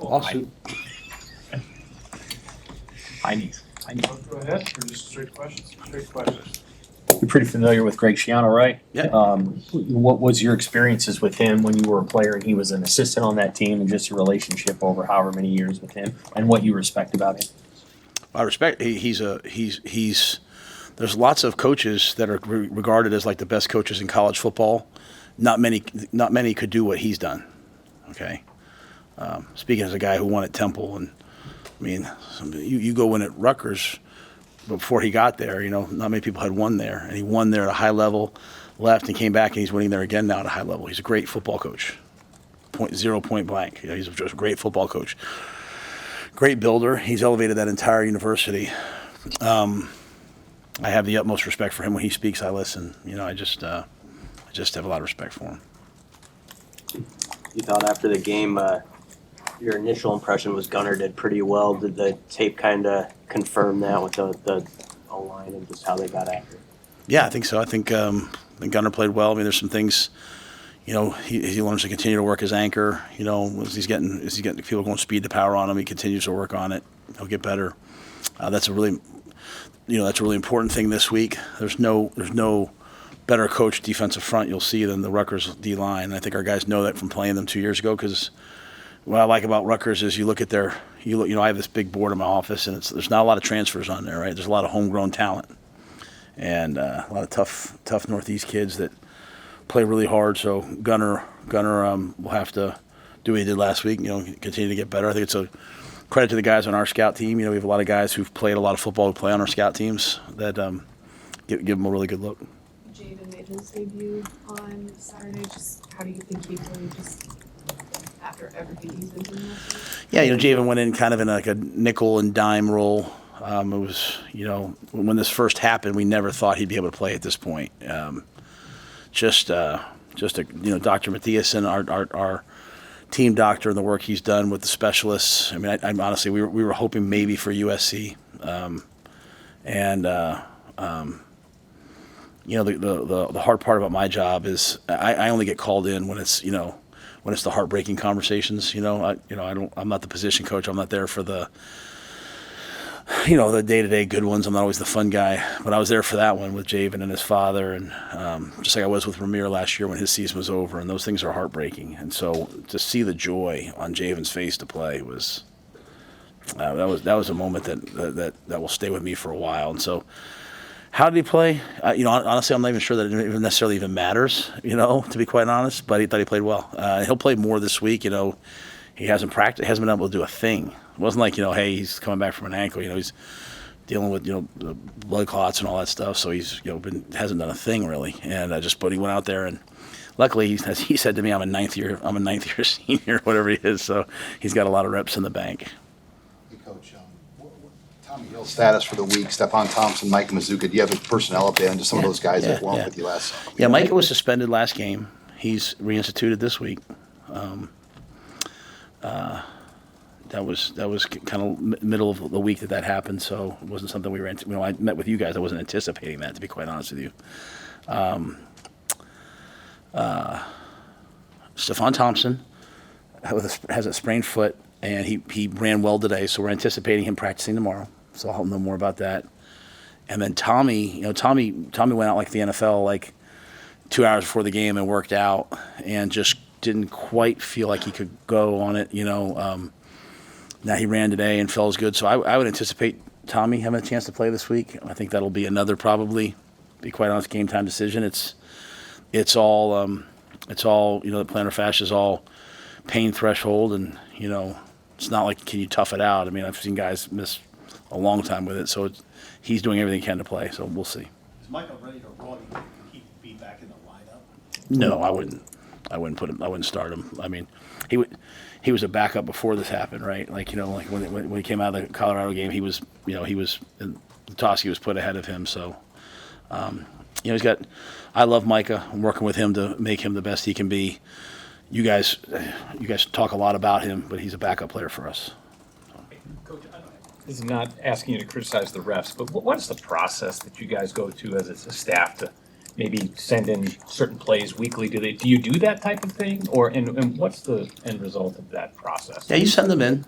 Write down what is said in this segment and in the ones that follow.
Lawsuit. High knees. Go ahead, or just straight questions? Straight questions. You're pretty familiar with Greg Schiano, right? Yeah. What was your experiences with him when you were a player and he was an assistant on that team, and just your relationship over however many years with him, and what you respect about him? I respect. He's. There's lots of coaches that are regarded as like the best coaches in college football. Not many could do what he's done. Okay. Speaking as a guy who won at Temple, and I mean, you go win at Rutgers. Before he got there, not many people had won there, and he won there at a high level, left and came back, and he's winning there again now at a high level. He's a great football coach. Point blank. He's just a great football coach. Great builder. He's elevated that entire university. I have the utmost respect for him. When he speaks, I listen. I just have a lot of respect for him. You thought after the game, your initial impression was Gunner did pretty well. Did the tape kind of confirm that with the O-line and just how they got after it? Yeah, I think so. I think Gunner played well. I mean, there's some things, he learns to continue to work his anchor. As he's getting people going speed to power on him, he continues to work on it. He'll get better. That's a really important thing this week. There's no better coached defensive front you'll see than the Rutgers D-line. And I think our guys know that from playing them 2 years ago, because what I like about Rutgers is you look at I have this big board in my office, and there's not a lot of transfers on there, right? There's a lot of homegrown talent, and a lot of tough Northeast kids that play really hard. So Gunner will have to do what he did last week, continue to get better. I think it's a credit to the guys on our scout team. We have a lot of guys who've played a lot of football who play on our scout teams that give them a really good look. Javin made his debut on Saturday. Just how do you think he played just after everything he's been doing last week? Yeah, Javin went in kind of in like a nickel and dime role. It was, when this first happened, we never thought he'd be able to play at this point. Dr. Mathiasen, our team doctor, and the work he's done with the specialists. I mean, I honestly, we were hoping maybe for USC, the hard part about my job is I only get called in when it's when it's the heartbreaking conversations. I'm not the position coach. I'm not there for the the day-to-day good ones. I'm not always the fun guy, but I was there for that one with Javin and his father, and just like I was with Ramir last year when his season was over, and those things are heartbreaking. And so to see the joy on Javin's face to play was that was a moment that will stay with me for a while. And so, how did he play? Honestly, I'm not even sure that it necessarily even matters. To be quite honest, but he thought he played well. He'll play more this week. He hasn't practiced, hasn't been able to do a thing. It wasn't like, hey, he's coming back from an ankle. He's dealing with, the blood clots and all that stuff. So he's, hasn't done a thing really. And but he went out there, and luckily, as he said to me, I'm a ninth year senior, whatever he is. So he's got a lot of reps in the bank. Hey, Coach, Tommy Hill's status for the week, Stephon Thompson, Mike Mazuka. Do you have a personnel update on just some of those guys that weren't with you last? Yeah, Micah was suspended last game. He's reinstituted this week. That was kind of middle of the week that happened, so it wasn't something we were. I met with you guys. I wasn't anticipating that, to be quite honest with you. Stephon Thompson has a sprained foot, and he ran well today, so we're anticipating him practicing tomorrow. So I'll know more about that. And then Tommy went out like the NFL, like 2 hours before the game and worked out, and just didn't quite feel like he could go on it. Now he ran today and felt good, so I would anticipate Tommy having a chance to play this week. I think that'll be another probably, be quite honest, game time decision. It's all the plantar fascia is all pain threshold, and it's not like can you tough it out. I mean, I've seen guys miss a long time with it, so he's doing everything he can to play. So we'll see. Is Michael ready to roll? Do you think he'd be back in the lineup? No, I wouldn't. I wouldn't put him. I wouldn't start him. I mean, he was a backup before this happened, right? Like when he came out of the Colorado game, he was Toski was put ahead of him. So he's got. I love Micah. I'm working with him to make him the best he can be. You guys talk a lot about him, but he's a backup player for us. Coach, this is not asking you to criticize the refs, but what is the process that you guys go to as a staff to, maybe send in certain plays weekly? Do you do that type of thing, or and what's the end result of that process? Yeah, you send them in.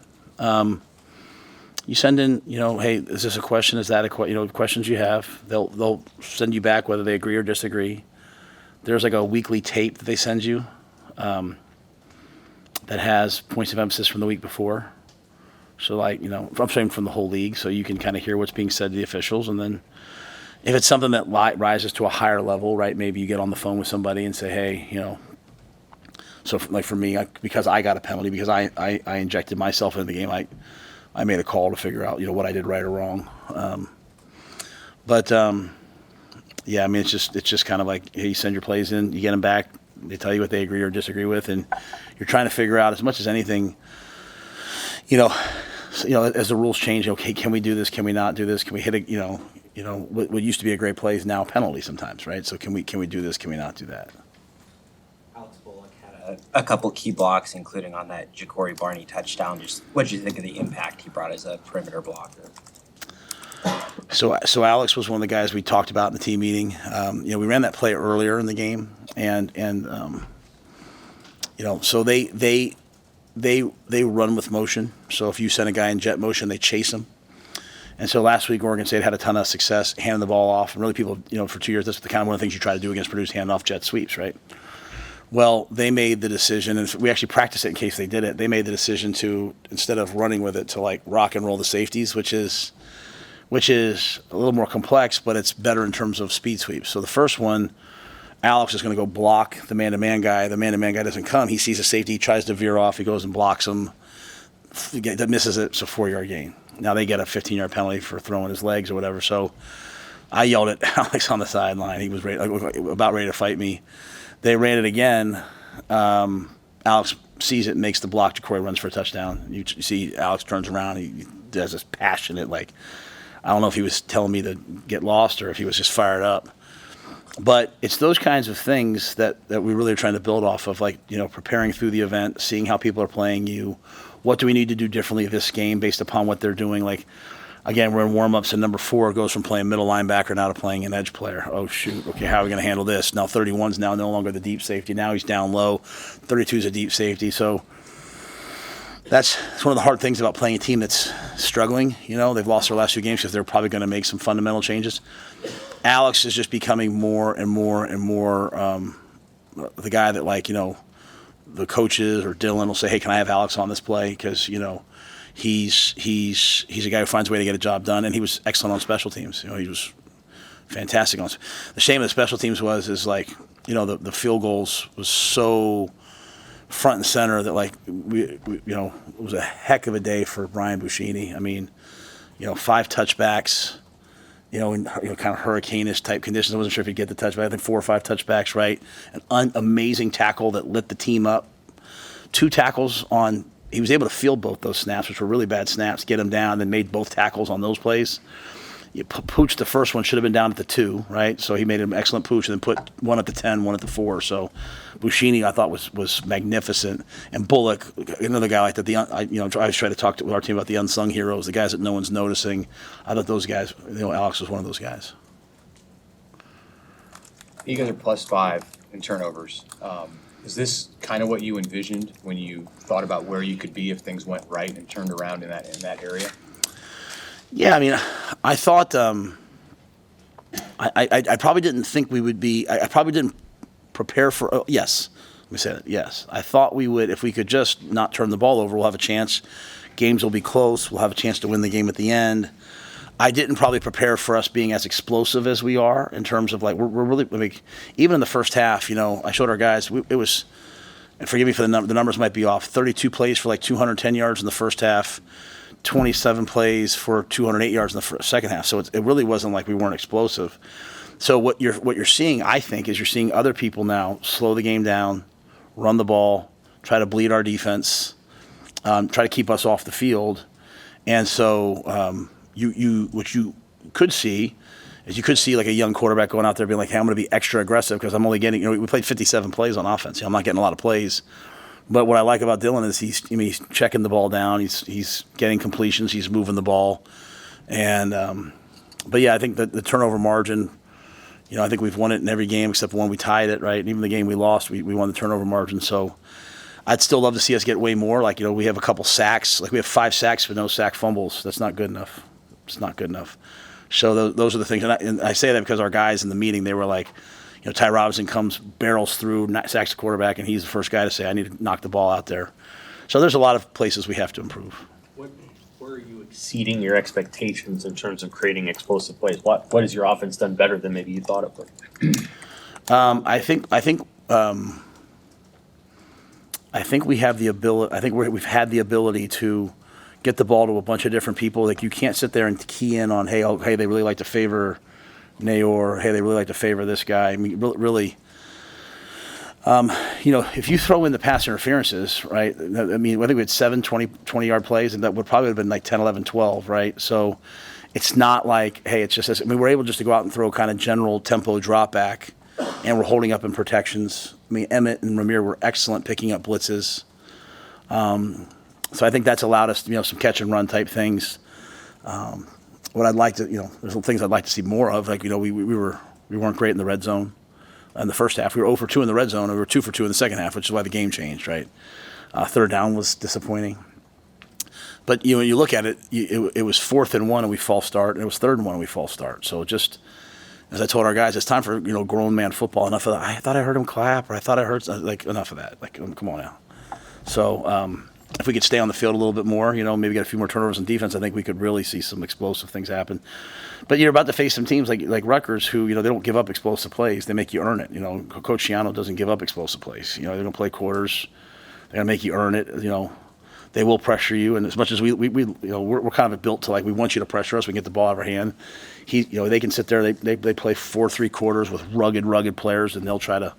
You send in, hey, is this a question? Is that questions you have? They'll send you back whether they agree or disagree. There's like a weekly tape that they send you that has points of emphasis from the week before. So I'm saying from the whole league, so you can kind of hear what's being said to the officials, and then if it's something that rises to a higher level, right? Maybe you get on the phone with somebody and say, hey, So for me, because I got a penalty, because I injected myself into the game, I made a call to figure out what I did right or wrong. Yeah, I mean it's just kind of like, hey, you send your plays in, you get them back, they tell you what they agree or disagree with, and you're trying to figure out as much as anything, as the rules change. Okay, can we do this? Can we not do this? Can we hit it? What used to be a great play is now a penalty sometimes, right? So can we do this? Can we not do that? Alex Bullock had a couple key blocks, including on that Ja'Cory Barney touchdown. Just what did you think of the impact he brought as a perimeter blocker? So Alex was one of the guys we talked about in the team meeting. We ran that play earlier in the game, and so they run with motion. So if you send a guy in jet motion, they chase him. And so last week, Oregon State had a ton of success handing the ball off. And really people, for 2 years, that's the kind of one of the things you try to do against Purdue's hand-off jet sweeps, right? Well, they made the decision, and we actually practiced it in case they did it. They made the decision to, instead of running with it, to rock and roll the safeties, which is a little more complex, but it's better in terms of speed sweeps. So the first one, Alex is going to go block the man-to-man guy. The man-to-man guy doesn't come. He sees a safety, he tries to veer off, he goes and blocks him. That misses it, it's a 4-yard gain. Now they get a 15-yard penalty for throwing his legs or whatever. So I yelled at Alex on the sideline. He was about ready to fight me. They ran it again. Alex sees it and makes the block. Ja'Cory runs for a touchdown. You see Alex turns around. He does this passionate, I don't know if he was telling me to get lost or if he was just fired up. But it's those kinds of things that we really are trying to build off of, preparing through the event, seeing how people are playing you. What do we need to do differently this game based upon what they're doing? Again, we're in warm-ups, and number 4 goes from playing middle linebacker now to playing an edge player. Oh, shoot. Okay, how are we going to handle this? Now 31's now no longer the deep safety. Now he's down low. 32's a deep safety. So that's one of the hard things about playing a team that's struggling. They've lost their last 2 games because they're probably going to make some fundamental changes. Alex is just becoming more and more and more the guy that, the coaches or Dylan will say, hey, can I have Alex on this play? Because, he's a guy who finds a way to get a job done, and he was excellent on special teams. He was fantastic on. The shame of the special teams the field goals was so front and center that it was a heck of a day for Brian Buschini. I mean, 5 touchbacks, in kind of hurricane-ish type conditions. I wasn't sure if he'd get the touchback. I think 4 or 5 touchbacks, right? An amazing tackle that lit the team up. 2 tackles on. He was able to field both those snaps, which were really bad snaps, get them down, then made both tackles on those plays. Pooch, the first one, should have been down at the 2, right? So he made an excellent pooch and then put one at the 10, one at the 4. So Buschini, I thought, was magnificent. And Bullock, another guy like that. I always try to talk to our team about the unsung heroes, the guys that no one's noticing. I thought those guys, Alex was one of those guys. You guys are +5 in turnovers. Is this kind of what you envisioned when you thought about where you could be if things went right and turned around in that area? Yeah, I mean, I thought I probably didn't think we would be. I probably didn't prepare for. Oh, yes, let me say that. Yes, I thought we would. If we could just not turn the ball over, we'll have a chance. Games will be close. We'll have a chance to win the game at the end. I didn't probably prepare for us being as explosive as we are in terms of we're really even in the first half. I showed our guys it was, and forgive me for the numbers might be off. 32 plays for 210 yards in the first half. 27 plays for 208 yards in the second half. So it really wasn't like we weren't explosive. So what you're seeing, I think, is you're seeing other people now slow the game down, run the ball, try to bleed our defense, try to keep us off the field. And so what you could see is a young quarterback going out there being like, hey, I'm going to be extra aggressive because I'm only getting, we played 57 plays on offense. I'm not getting a lot of plays. But what I like about Dylan is he's checking the ball down. He's getting completions. He's moving the ball. And, but yeah, I think that the turnover margin, I think we've won it in every game except one we tied it, right? And even the game we lost, we won the turnover margin. So I'd still love to see us get way more. Like, we have a couple sacks. Like, we have 5 sacks with no sack fumbles. That's not good enough. It's not good enough. So those are the things. And I say that because our guys in the meeting, they were like, Ty Robinson barrels through, sacks the quarterback, and he's the first guy to say, I need to knock the ball out there. So there's a lot of places we have to improve. Where are you exceeding your expectations in terms of creating explosive plays? What has your offense done better than maybe you thought it would? I think we have the ability. I think we've had the ability to get the ball to a bunch of different people. Like, you can't sit there and key in on, hey, they really like to favor Ceyair. Hey, they really like to favor this guy. I mean, really. If you throw in the pass interferences, right? I mean, I think we had 7 20-yard plays, and that would probably have been like 10, 11, 12, right? So it's not like, hey, it's just this. I mean, we're able just to go out and throw kind of general tempo drop back, and we're holding up in protections. I mean, Emmett and Ramir were excellent picking up blitzes. So I think that's allowed us, some catch and run type things. What I'd like to, there's some things I'd like to see more of. Like, we weren't great in the red zone. In the first half, we were 0 for 2 in the red zone, and we were 2 for 2 in the second half, which is why the game changed, right? Third down was disappointing. But when you look at it, it was 4th and 1 and we false start, and it was 3rd and 1 and we false start. So just, as I told our guys, it's time for grown man football. Enough of that. I thought I heard him clap, or I thought I heard enough of that. Like, come on now. So if we could stay on the field a little bit more, maybe get a few more turnovers in defense, I think we could really see some explosive things happen. But you're about to face some teams like Rutgers who, they don't give up explosive plays. They make you earn it. Coach Schiano doesn't give up explosive plays. They're going to play quarters. They're going to make you earn it. They will pressure you. And as much as we're kind of built to, like, we want you to pressure us, we can get the ball out of our hand. They can sit there. They play 4-3 quarters with rugged players, and they'll try to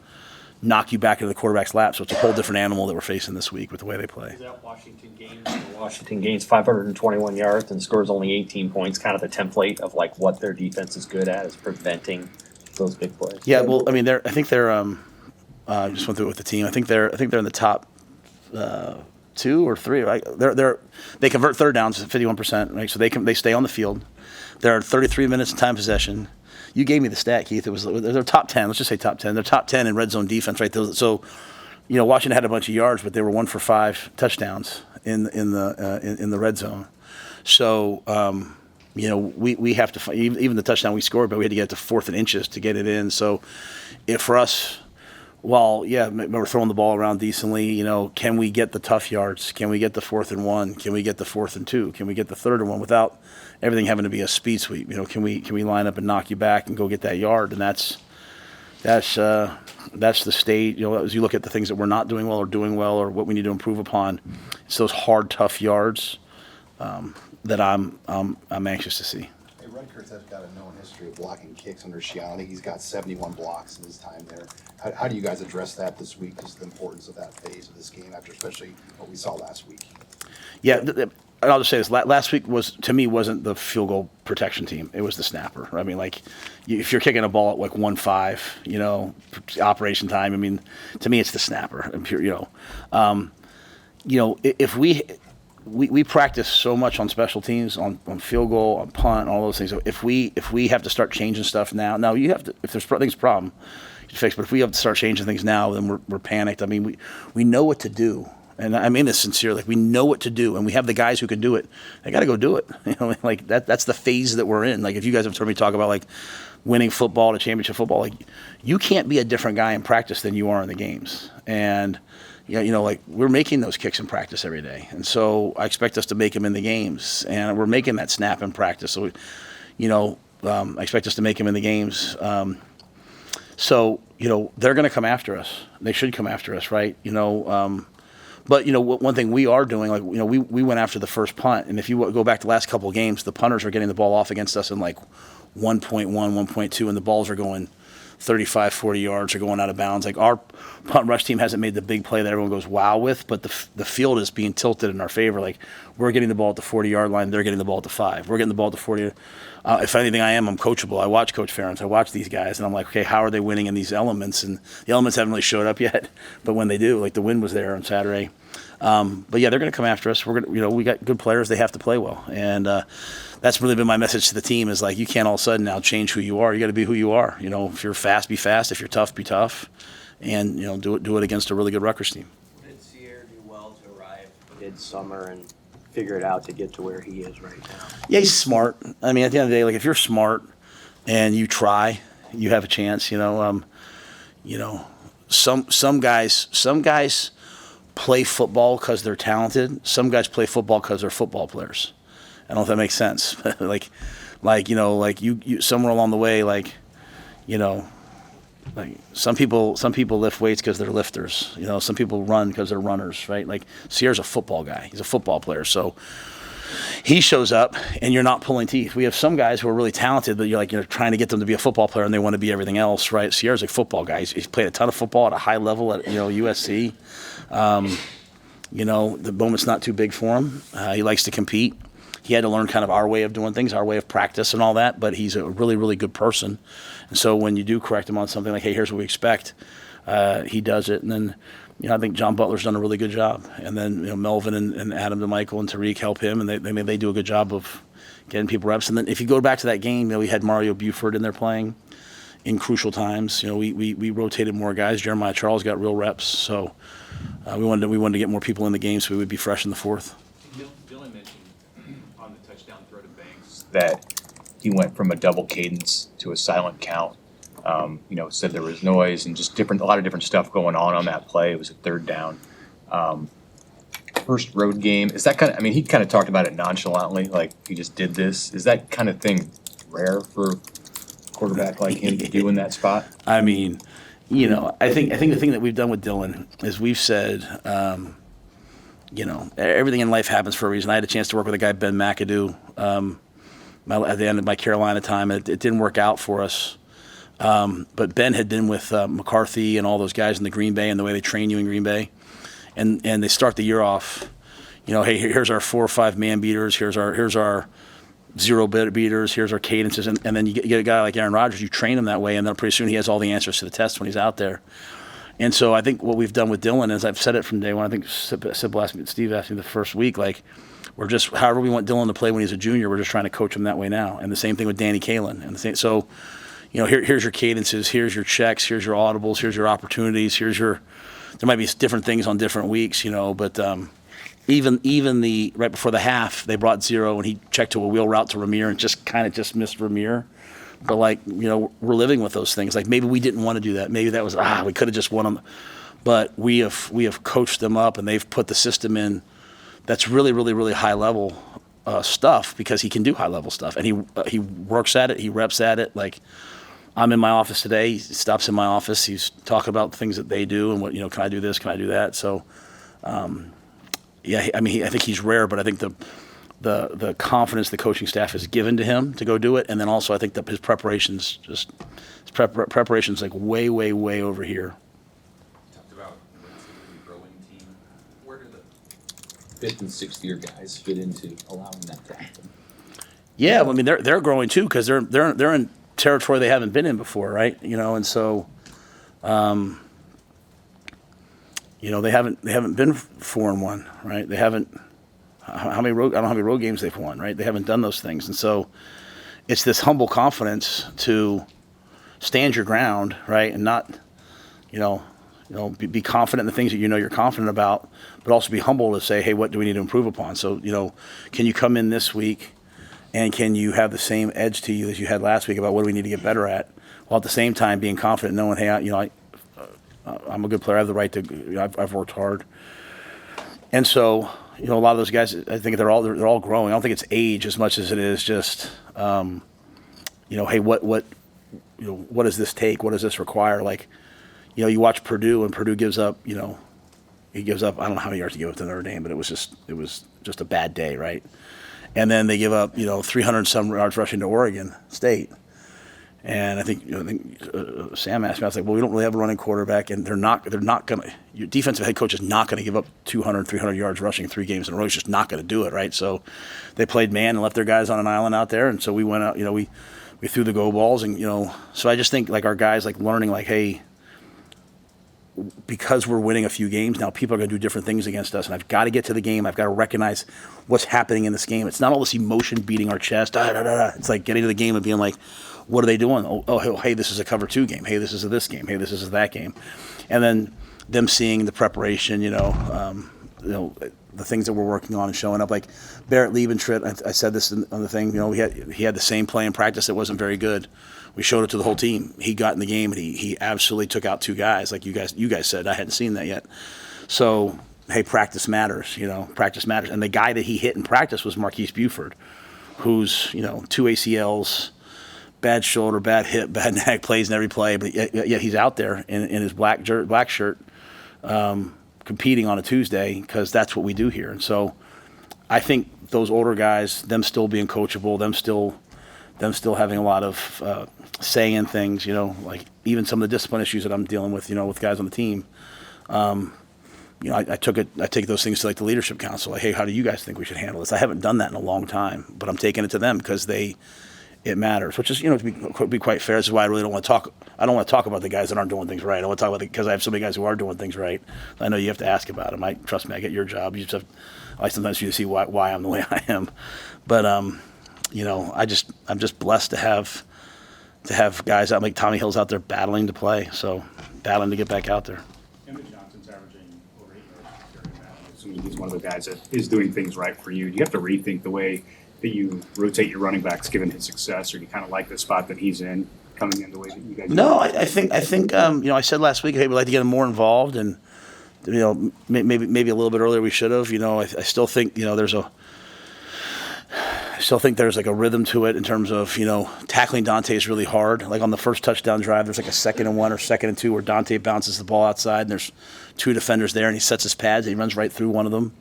knock you back into the quarterback's lap. So it's a whole different animal that we're facing this week with the way they play. Is that Washington gains 521 yards and scores only 18 points, kind of the template of like what their defense is good at, is preventing those big plays? Yeah, well, I mean, I think they're I just went through it with the team. I think they're in the top 2 or 3. Right? They convert third downs at 51%, right? So they stay on the field. There are 33 minutes of time possession. You gave me the stat, Keith. They're top 10. Let's just say top 10. They're top 10 in red zone defense, right? So, Washington had a bunch of yards, but they were 1 for 5 touchdowns in the red zone. So, we have to even the touchdown we scored, but we had to get to 4th and inches to get it in. So, for us, we're throwing the ball around decently. Can we get the tough yards? Can we get the 4th and 1? Can we get the 4th and 2? Can we get the 3rd and 1 without everything having to be a speed sweep? Can we line up and knock you back and go get that yard? And that's the state. As you look at the things that we're not doing well or what we need to improve upon, it's those hard, tough yards that I'm anxious to see. Hey, Rutgers has got a known history of blocking kicks under Schiano. He's got 71 blocks in his time there. How do you guys address that this week? Just the importance of that phase of this game, after especially what we saw last week. Yeah, and I'll just say this: last week wasn't the field goal protection team. It was the snapper. I mean, like, if you're kicking a ball at like 1-5, operation time. I mean, to me, it's the snapper. If we practice so much on special teams, on field goal, on punt, all those things. If we have to start changing stuff now you have to. If there's a problem, you fix. But if we have to start changing things now, then we're panicked. I mean, we know what to do. And I mean this sincerely. Like, we know what to do, and we have the guys who can do it. They got to go do it. Like that's the phase that we're in. Like, if you guys have heard me talk about like winning football to championship football, like, you can't be a different guy in practice than you are in the games. And like, we're making those kicks in practice every day, and so I expect us to make them in the games. And we're making that snap in practice. So, I expect us to make them in the games. So they're going to come after us. They should come after us, right? But, one thing we are doing, like, we went after the first punt. And if you go back to the last couple of games, the punters are getting the ball off against us in like 1.1, 1.2, and the balls are going 35, 40 yards or going out of bounds. Like, our punt rush team hasn't made the big play that everyone goes wow with, but the field is being tilted in our favor. Like, we're getting the ball at the 40-yard line. They're getting the ball at the 5. We're getting the ball at the 40. If anything, I'm coachable. I watch Coach Ferentz. I watch these guys, and I'm like, okay, how are they winning in these elements? And the elements haven't really showed up yet, but when they do, like, the wind was there on Saturday. But yeah, they're going to come after us. We're going we got good players. They have to play well, and that's really been my message to the team is like, you can't all of a sudden now change who you are. You got to be who you are. You know, if you're fast, be fast. If you're tough, be tough. And, you know, do it against a really good Rutgers team. Did Ceyair do well to arrive mid-summer and figure it out to get to where he is right now? Yeah, he's smart. I mean, at the end of the day, like if you're smart and you try, you have a chance. You know, some guys play football because they're talented. Some guys play football because they're football players. I don't know if that makes sense. like you somewhere along the way, like some people lift weights because they're lifters. You know, some people run because they're runners, right? Like Ceyair's a football guy. He's a football player. So he shows up and you're not pulling teeth. We have some guys who are really talented, but you're trying to get them to be a football player and they want to be everything else, right? Ceyair's a football guy. He's played a ton of football at a high level at USC. The moment's not too big for him. He likes to compete. He had to learn kind of our way of doing things, our way of practice and all that, but he's a really, really good person. And so when you do correct him on something like, hey, here's what we expect, he does it. And then, I think John Butler's done a really good job. And then, Melvin and Adam DeMichael and Tariq help him, and they do a good job of getting people reps. And then if you go back to that game, we had Mario Buford in there playing in crucial times. We rotated more guys. Jeremiah Charles got real reps. So we wanted to get more people in the game so we would be fresh in the fourth. Dylan mentioned on the touchdown throw to Banks that he went from a double cadence to a silent count. Said there was noise and just a lot of different stuff going on that play. It was a third down. First road game. Is that he kind of talked about it nonchalantly, like he just did this. Is that kind of thing rare for a quarterback like him to do in that spot? I think the thing that we've done with Dylan is we've said, everything in life happens for a reason. I had a chance to work with a guy, Ben McAdoo, at the end of my Carolina time. It didn't work out for us. But Ben had been with McCarthy and all those guys in the Green Bay and the way they train you in Green Bay. And they start the year off, hey, here's our 4 or 5 man beaters, here's our 0 beaters, here's our cadences. And then you get a guy like Aaron Rodgers, you train him that way, and then pretty soon he has all the answers to the test when he's out there. And so I think what we've done with Dylan is, I've said it from day one, I think Steve asked me the first week, like, we're just, however we want Dylan to play when he's a junior, we're just trying to coach him that way now. And the same thing with Danny Kaelin. And so, here's your cadences, here's your checks, here's your audibles, here's your opportunities, there might be different things on different weeks, but even the right before the half, they brought 0 and he checked to a wheel route to Ramir and just missed Ramir. But we're living with those things. Like maybe we didn't want to do that. Maybe that was we could have just won them. But we have coached them up and they've put the system in that's really, really, really high level stuff, because he can do high level stuff and he works at it, he reps at it. Like, I'm in my office today. He stops in my office. He's talking about the things that they do and what, can I do this? Can I do that? So, I think he's rare, but I think the confidence the coaching staff has given to him to go do it. And then also I think that his preparation's like way, way, way over here. You talked about a growing team. Where do the 5th and 6th year guys fit into allowing that to happen? Yeah, they're growing too, because they're in territory they haven't been in before, right? And so, they haven't been 4-1, right? They haven't. I don't know how many road games they've won, right? They haven't done those things, and so it's this humble confidence to stand your ground, right, and not, be confident in the things that you're confident about, but also be humble to say, hey, what do we need to improve upon? So, can you come in this week? And can you have the same edge to you as you had last week about what do we need to get better at, while at the same time being confident, knowing, hey, I'm a good player. I have the right to. I've worked hard. And so, a lot of those guys, I think they're all growing. I don't think it's age as much as it is just, hey, what does this take? What does this require? Like, you watch Purdue, and Purdue gives up. He gives up. I don't know how many yards he gave up to Notre Dame, but it was just a bad day, right? And then they give up, 300 some yards rushing to Oregon State. And I think, Sam asked me, I was like, well, we don't really have a running quarterback, and they're not going to, your defensive head coach is not going to give up 200, 300 yards rushing 3 games in a row. He's just not going to do it, right? So they played man and left their guys on an island out there. And so we went out, we threw the go balls, and, so I just think, like, our guys, like, learning, like, hey, because we're winning a few games now, people are going to do different things against us, and I've got to get to the game. I've got to recognize what's happening in this game. It's not all this emotion beating our chest. It's like getting to the game and being like, what are they doing? Oh, hey, this is a cover 2 game. Hey, this is this game. Hey, this is that game. And then them seeing the preparation, the things that we're working on and showing up. Like Barrett Liebentritt, I said this on the thing, he had the same play in practice that wasn't very good. We showed it to the whole team. He got in the game and he absolutely took out 2 guys, like you guys said. I hadn't seen that yet. So, hey, practice matters, practice matters. And the guy that he hit in practice was Marquise Buford, who's, 2 ACLs, bad shoulder, bad hip, bad neck, plays in every play, but yet he's out there in his black shirt, competing on a Tuesday, because that's what we do here. And so I think those older guys, them still being coachable, them still having a lot of say in things, like even some of the discipline issues that I'm dealing with, with guys on the team. I take those things to like the leadership council. Like, hey, how do you guys think we should handle this? I haven't done that in a long time, but I'm taking it to them because it matters, which is, to be quite fair. This is why I really don't want to talk. I don't want to talk about the guys that aren't doing things right. I want to talk about because I have so many guys who are doing things right. I know you have to ask about them. Trust me, I get your job. You just have, I sometimes you to see why I'm the way I am. But I'm just blessed to have guys out like Tommy Hill's out there battling to play, so battling to get back out there. Emmett Johnson's averaging over 8 yards per carry now. Assuming he's one of the guys that is doing things right for you. Do you have to rethink the way that you rotate your running backs given his success, or do you kind of like the spot that he's in coming in the way that you guys? No, I think I said last week, hey, we'd like to get him more involved, and maybe a little bit earlier we should have. I still think there's like a rhythm to it in terms of tackling Dante is really hard. Like on the first touchdown drive, there's like a 2nd and 1 or 2nd and 2 where Dante bounces the ball outside, and there's 2 defenders there, and he sets his pads and he runs right through one of them.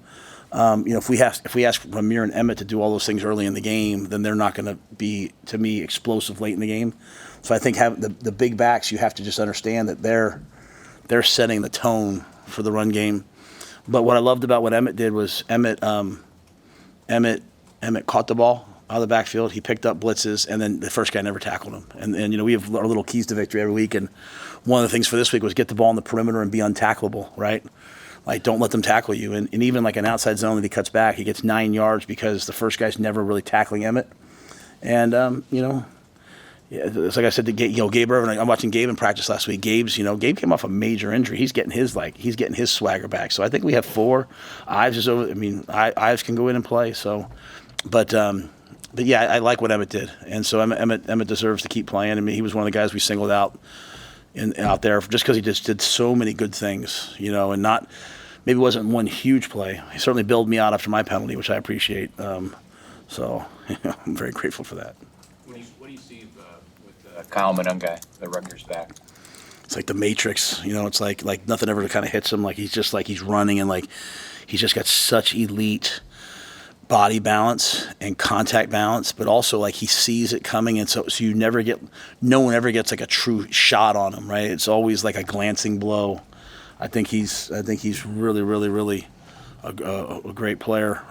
If we ask Ramir and Emmett to do all those things early in the game, then they're not going to be, to me, explosive late in the game. So I think having the big backs, you have to just understand that they're setting the tone for the run game. But what I loved about what Emmett did was Emmett caught the ball out of the backfield. He picked up blitzes, and then the first guy never tackled him. And we have our little keys to victory every week. And one of the things for this week was get the ball in the perimeter and be untackleable, right? Like, don't let them tackle you. And even like an outside zone that he cuts back, he gets 9 yards because the first guy's never really tackling Emmett. And, it's like I said to Gabe Irvin, I'm watching Gabe in practice last week. Gabe came off a major injury. He's getting his swagger back. So I think we have 4. Ives is over. Ives can go in and play. So, but yeah, I like what Emmett did. And so Emmett deserves to keep playing. He was one of the guys we singled out out there just because he just did so many good things, and not maybe it wasn't one huge play. He certainly bailed me out after my penalty, which I appreciate. So I'm very grateful for that. What do you see with Kyle Monunga, the Rutgers back? It's like the Matrix, it's like nothing ever kind of hits him. Like he's running and like he's just got such elite body balance and contact balance, but also like he sees it coming, and so no one ever gets like a true shot on him, right? It's always like a glancing blow. I think he's really, really, really a great player.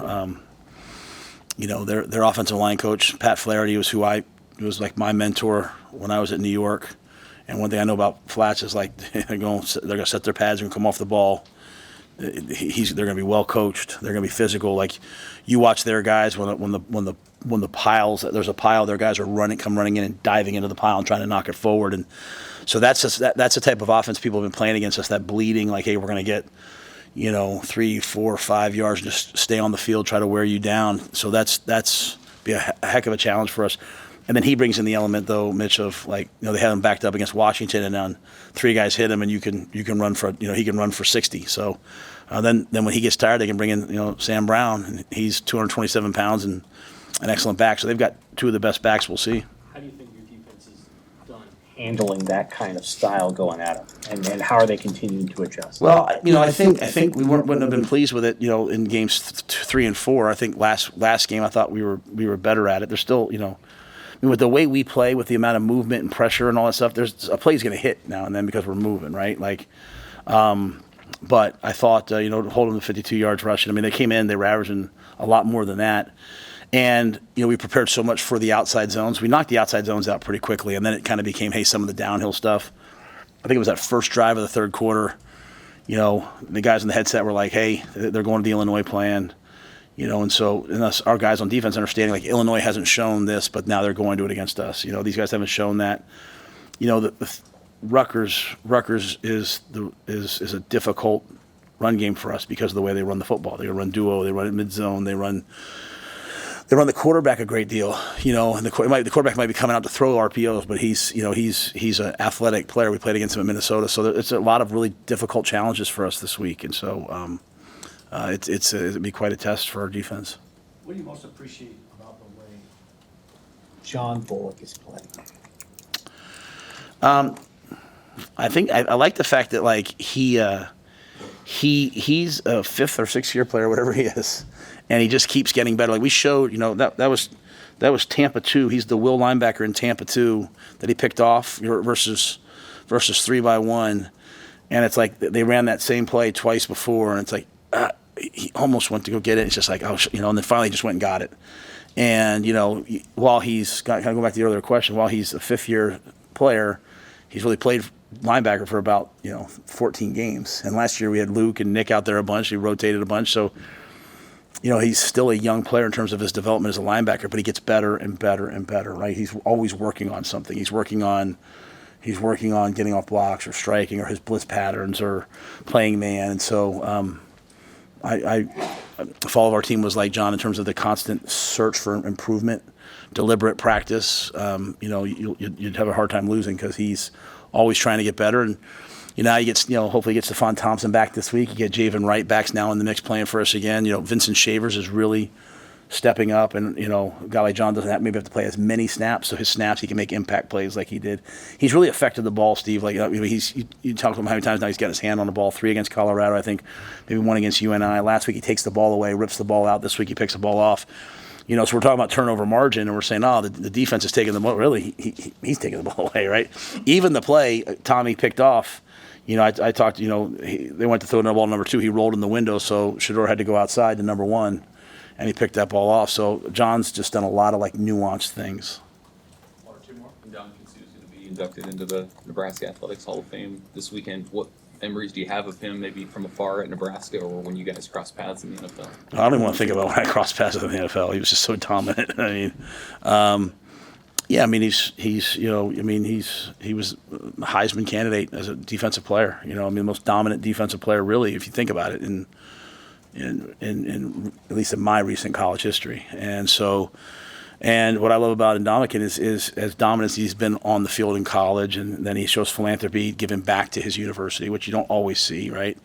Their offensive line coach Pat Flaherty was was like my mentor when I was at New York. And one thing I know about Flats is like they're gonna set their pads and come off the ball. They're going to be well coached. They're going to be physical. Like you watch their guys when the piles, there's a pile, their guys are come running in and diving into the pile and trying to knock it forward. And so that's the type of offense people have been playing against us. That bleeding, like, hey, we're going to get 3, 4, 5 yards, and just stay on the field, try to wear you down. So that's be a heck of a challenge for us. And then he brings in the element, though, Mitch, of like, they had him backed up against Washington, and then 3 guys hit him, and you can run for, he can run for 60. So then when he gets tired, they can bring in, Sam Brown, and he's 227 pounds and an excellent back. So they've got 2 of the best backs we'll see. How do you think your defense is done handling that kind of style going at them, and how are they continuing to adjust? Well, I think we wouldn't have been pleased with it, in games 3 and 4. I think last game I thought we were better at it. There's still, with the way we play, with the amount of movement and pressure and all that stuff, there's a play's going to hit now and then because we're moving, right? Like, but I thought, holding the 52 yards rushing. They came in, they were averaging a lot more than that. And, we prepared so much for the outside zones. We knocked the outside zones out pretty quickly, and then it kind of became, hey, some of the downhill stuff. I think it was that first drive of the third quarter. the guys in the headset were like, hey, they're going to the Illinois plan. And so our guys on defense understanding, like, Illinois hasn't shown this, but now they're going to it against us. These guys haven't shown that. The Rutgers is a difficult run game for us because of the way they run the football. They run duo, they run it mid zone, they run the quarterback a great deal. And the quarterback might be coming out to throw RPOs, but he's an athletic player. We played against him in Minnesota, so it's a lot of really difficult challenges for us this week, and so it'd be quite a test for our defense. What do you most appreciate about the way John Bullock is playing? I think I like the fact that, like, he's a fifth or sixth year player, whatever he is, and he just keeps getting better. Like we showed, that was Tampa 2. He's the will linebacker in Tampa 2 that he picked off versus 3-by-1, and it's like they ran that same play twice before, and it's like he almost went to go get it. It's just like, and then finally he just went and got it. And while he's kind of go back to the earlier question, while he's a fifth year player, he's really played linebacker for about 14 games. And last year we had Luke and Nick out there a bunch. He rotated a bunch. So he's still a young player in terms of his development as a linebacker, but he gets better and better and better. Right? He's always working on something. He's working on getting off blocks or striking or his blitz patterns or playing man. And so I fall of our team was like John in terms of the constant search for improvement, deliberate practice. You'd have a hard time losing because he's always trying to get better. And now he gets, hopefully he gets Stephon Thompson back this week. You get Javin Wright back now in the mix playing for us again. Vincent Shavers is really stepping up, and a guy like John doesn't maybe have to play as many snaps, so his snaps he can make impact plays like he did. He's really affected the ball, Steve. Like you talk to him how many times now he's got his hand on the ball. 3 against Colorado, I think, maybe 1 against UNI. Last week he takes the ball away, rips the ball out. This week he picks the ball off. So we're talking about turnover margin, and we're saying, the defense is taking the ball. Really, he's taking the ball away, right? Even the play Tommy picked off. I talked. They went to throw the ball number 2. He rolled in the window, so Shedeur had to go outside to number 1. And he picked that ball off. So John's just done a lot of nuanced things. One or two more. Ndamukong Suh is going to be inducted into the Nebraska Athletics Hall of Fame this weekend. What memories do you have of him, maybe from afar at Nebraska or when you guys crossed paths in the NFL? I don't even want to think about when I crossed paths with him in the NFL. He was just so dominant. He was a Heisman candidate as a defensive player. The most dominant defensive player, really, if you think about it, in at least in my recent college history. And what I love about Ndamukong is as dominant as he's been on the field in college, and then he shows philanthropy, giving back to his university, which you don't always see, right?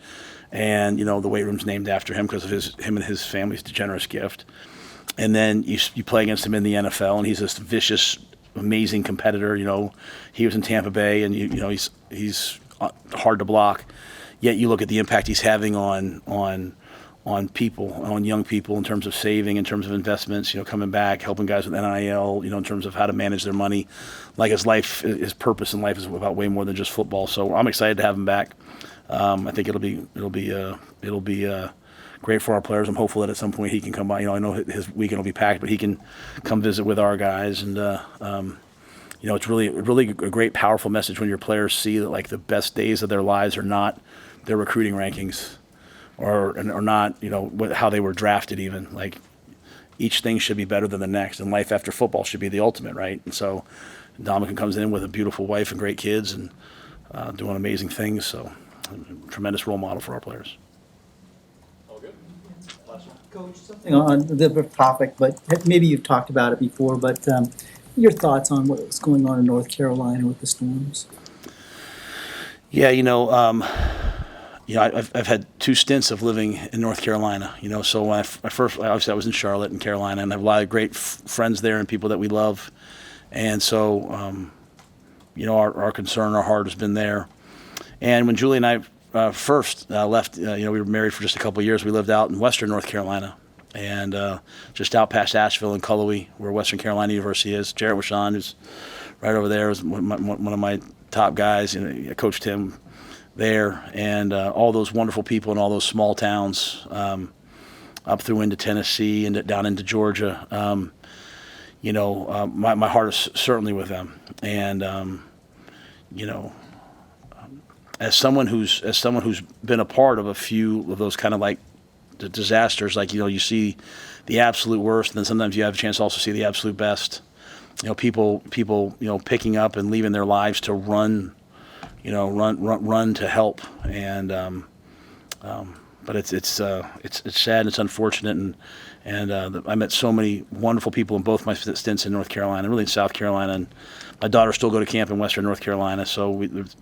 And the weight room's named after him because of him and his family's generous gift. And then you play against him in the NFL, and he's this vicious, amazing competitor. He was in Tampa Bay, and he's hard to block. Yet you look at the impact he's having on people, on young people, in terms of saving, in terms of investments, coming back, helping guys with NIL, in terms of how to manage their money. Like his purpose in life is about way more than just football. So I'm excited to have him back. I think it'll be great for our players. I'm hopeful that at some point he can come by. I know his weekend will be packed, but he can come visit with our guys. And it's really a great, powerful message when your players see that the best days of their lives are not their recruiting rankings. Or not, how they were drafted even. Each thing should be better than the next, and life after football should be the ultimate, right? And so Ndamukong comes in with a beautiful wife and great kids and doing amazing things, so a tremendous role model for our players. All good. Last one. Coach, something on the topic, but maybe you've talked about it before, but your thoughts on what's going on in North Carolina with the storms? Yeah, I've had 2 stints of living in North Carolina, so when I was in Charlotte in Carolina, and I have a lot of great friends there and people that we love. And so, our concern, our heart has been there. And when Julie and I first left, we were married for just a couple of years. We lived out in Western North Carolina and just out past Asheville and Cullowhee, where Western Carolina University is. Jarrett Washon, who's right over there, was one of my top guys. I coached him there, and all those wonderful people in all those small towns up through into Tennessee and down into Georgia. My heart is certainly with them, and as someone who's been a part of a few of those kind of like the disasters, like, you know, you see the absolute worst, and then sometimes you have a chance to also see the absolute best. You know, people, you know, picking up and leaving their lives to run to help, and but it's sad and it's unfortunate, and I met so many wonderful people in both my stints in North Carolina, really in South Carolina, and my daughters still go to camp in Western North Carolina, so there's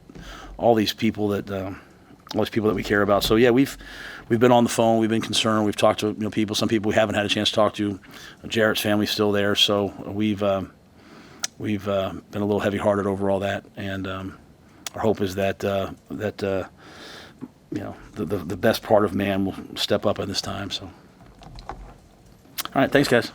all these people that we care about. So yeah, we've been on the phone, we've been concerned, we've talked to, you know, people. Some people we haven't had a chance to talk to. Jarrett's family's still there, so we've been a little heavy-hearted over all that, and our hope is that you know, the best part of man will step up at this time. So, all right, thanks, guys.